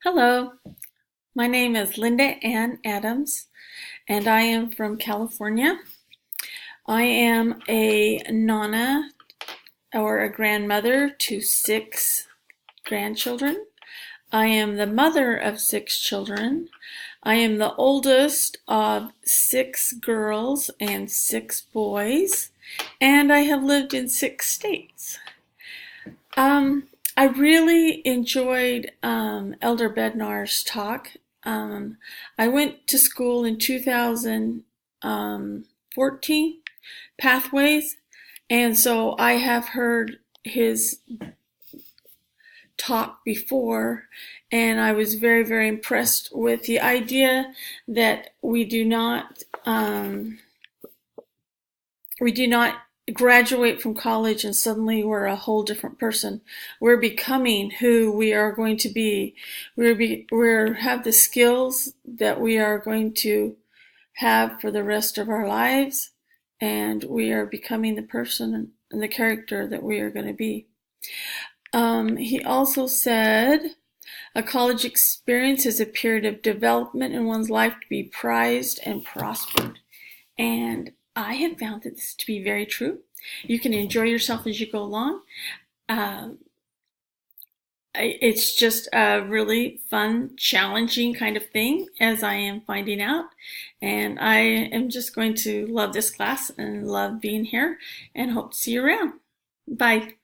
Hello, my name is Linda Ann Adams, and I am from California. I am a nana or a grandmother to 6 grandchildren. I am the mother of 6 children. I am the oldest of 6 girls and 6 boys, and I have lived in 6 states. I really enjoyed Elder Bednar's talk. Um, I went to school in 2014, Pathways, and so I have heard his talk before, and I was very, very impressed with the idea that we do not graduate from college and suddenly we're a whole different person. We're becoming who we are going to be. We have the skills that we are going to have for the rest of our lives, and we are becoming the person and the character that we are going to be. He also said, a college experience is a period of development in one's life to be prized and prospered. And I have found this to be very true. You can enjoy yourself as you go along. It's just a really fun, challenging kind of thing, as I am finding out. And I am just going to love this class and love being here and hope to see you around. Bye.